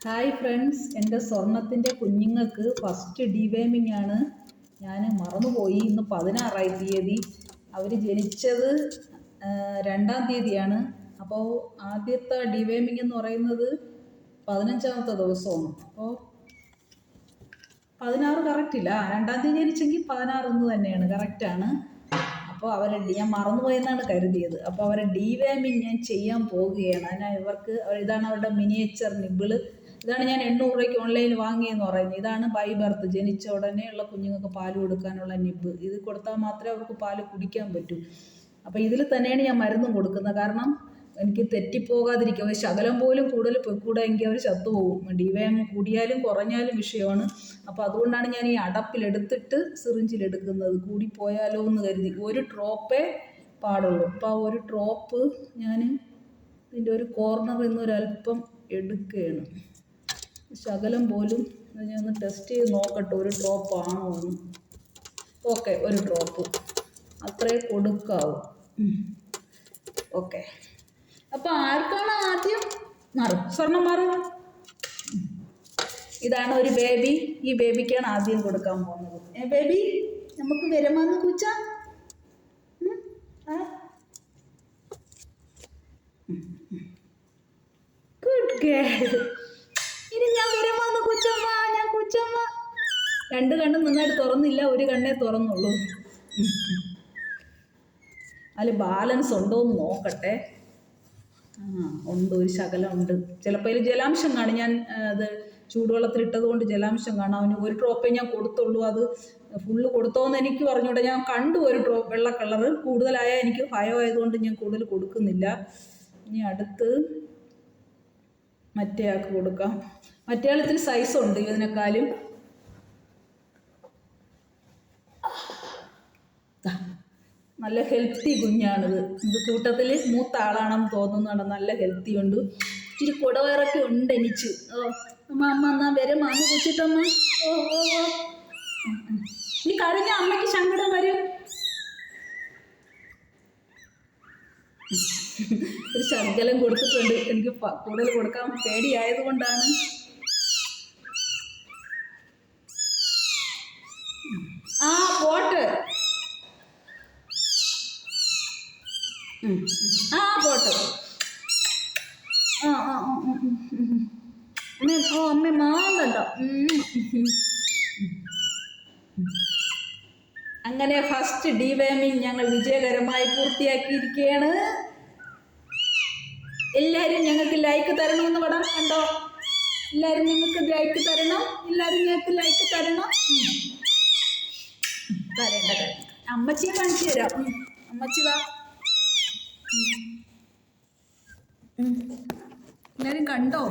Hi friends, എൻ്റെ സ്വർണത്തിൻ്റെ കുഞ്ഞുങ്ങൾക്ക് ഫസ്റ്റ് ഡിവേമിംഗ് ആണ്. ഞാൻ മറന്നുപോയി. ഇന്ന് 16 തീയതി. അവർ ജനിച്ചത് 2-ാം തീയതിയാണ്. അപ്പോൾ ആദ്യത്തെ ഡിവേമിംഗ് എന്ന് പറയുന്നത് 15-ാമത്തെ ദിവസമാണ്. അപ്പോൾ 16 കറക്റ്റില്ല. 2-ാം തീയതി ജനിച്ചെങ്കിൽ 16 എന്ന് തന്നെയാണ്, കറക്റ്റാണ്. അപ്പോൾ ഞാൻ മറന്നുപോയെന്നാണ് കരുതിയത്. അപ്പോൾ അവരെ ഡിവേമിങ് ഞാൻ ചെയ്യാൻ പോവുകയാണ്. അതിനാൽ ഇവർക്ക് ഇതാണ് അവരുടെ മിനിയേച്ചർ നിബിള്. ഇതാണ് ഞാൻ 800 രൂപയ്ക്ക് ഓൺലൈനിൽ വാങ്ങിയെന്ന് പറയുന്നത്. ഇതാണ് ബൈ ബർത്ത്, ജനിച്ച ഉടനെയുള്ള കുഞ്ഞുങ്ങൾക്ക് പാല് കൊടുക്കാനുള്ള നിബ്. ഇത് കൊടുത്താൽ മാത്രമേ അവർക്ക് പാല് കുടിക്കാൻ പറ്റൂ. അപ്പോൾ ഇതിൽ തന്നെയാണ് ഞാൻ മരുന്നും കൊടുക്കുന്നത്. കാരണം എനിക്ക് തെറ്റിപ്പോകാതിരിക്കും. ശകലം പോലും കൂടുതൽ പൊക്കൂടെങ്കിൽ അവർ ചത്തുപോകും. ഡിവേം കൂടിയാലും കുറഞ്ഞാലും വിഷയമാണ്. അപ്പോൾ അതുകൊണ്ടാണ് ഞാൻ ഈ അടപ്പിലെടുത്തിട്ട് സിറിഞ്ചിലെടുക്കുന്നത്. കൂടിപ്പോയാലോ എന്ന് കരുതി. ഒരു ഡ്രോപ്പേ പാടുള്ളൂ. അപ്പോൾ ആ ഒരു ഡ്രോപ്പ് ഞാൻ ഇതിൻ്റെ ഒരു കോർണറിൽ നിന്ന് ഒരല്പം എടുക്കുകയാണ്. ശകലം പോലും ഞാൻ ഒന്ന് ടെസ്റ്റ് ചെയ്ത് നോക്കട്ടെ, ഒരു ഡ്രോപ്പ് ആണോ എന്ന്. ഓക്കെ, ഒരു ഡ്രോപ്പ് അത്രേ കൊടുക്കാവൂ. ഓക്കെ. അപ്പോൾ ആർക്കാണ് ആദ്യം സ്വർണം മാറും? ഇതാണ് ഒരു ബേബി. ഈ ബേബിക്കാണ് ആദ്യം കൊടുക്കാൻ പോകുന്നത്. ബേബി, നമുക്ക് വരുമാന്ന് കൂച്ച. Good girl. ഇനി ഞാൻ വരുമാന്ന് കുച്ചമ്മ. ഞാൻ കുച്ചമ്മ. 2 കണ്ണും നന്നായിട്ട് തുറന്നില്ല, ഒരു കണ്ണേ തുറന്നുള്ളൂ. അതിൽ ബാലൻസ് ഉണ്ടോ എന്ന് നോക്കട്ടെ. ഉണ്ട്, ഒരു ശകലം ഉണ്ട്. ചിലപ്പോൾ അതിൽ ജലാംശം കാണും. ഞാൻ അത് ചൂടുവെള്ളത്തിലിട്ടത് കൊണ്ട് ജലാംശം കാണാം. അവന് ഒരു ഡ്രോപ്പേ ഞാൻ കൊടുത്തുള്ളൂ. അത് ഫുള്ള് കൊടുത്തോന്ന് എനിക്ക് പറഞ്ഞൂടെ. ഞാൻ കണ്ടു ഒരു ഡ്രോപ്പ് വെള്ള കളറ്. കൂടുതലായാൽ എനിക്ക് ഭയമായതുകൊണ്ട് ഞാൻ കൂടുതൽ കൊടുക്കുന്നില്ല. ഇനി അടുത്ത് മറ്റേ ആൾക്ക് കൊടുക്കാം. മറ്റേ ആളത്തിന് സൈസുണ്ട് ഇതിനേക്കാളും. നല്ല ഹെൽത്തി കുഞ്ഞാണിത്. ഇത് കൂട്ടത്തിൽ മൂത്ത ആളാണെന്ന് തോന്നുന്നതാണ്. നല്ല ഹെൽത്തി ഉണ്ട്. ഇച്ചിരി കുടവയറൊക്കെ ഉണ്ട് എനിക്ക്. അമ്മ എന്നാ വരും. അമ്മ കുച്ചിട്ടമ്മ. ഓ ഓ ഓ നീ കരഞ്ഞ അമ്മയ്ക്ക് സങ്കടം വരും. ഒരു ശകലം കൊടുത്തിട്ടുണ്ട്. എനിക്ക് കൂടുതൽ കൊടുക്കാൻ പേടിയായത് കൊണ്ടാണ്. പോട്ട്. പോട്ട്. അമ്മ മാന്തണ്ട. അങ്ങനെ ഫസ്റ്റ് ഡിവേമിങ് ഞങ്ങൾ വിജയകരമായി പൂർത്തിയാക്കിയിരിക്കുകയാണ്. എല്ലാവരും ഞങ്ങൾക്ക് ലൈക്ക് തരണമെന്ന് പടം കണ്ടോ? എല്ലാവരും ഞങ്ങൾക്ക് ലൈക്ക് തരണം. എല്ലാവരും ഞങ്ങൾക്ക് ലൈക്ക് തരണം. തരേണ്ട. അമ്മച്ചിയെ കാണിച്ചു തരാം. അമ്മച്ചി വാ. എല്ലാവരും കണ്ടോ?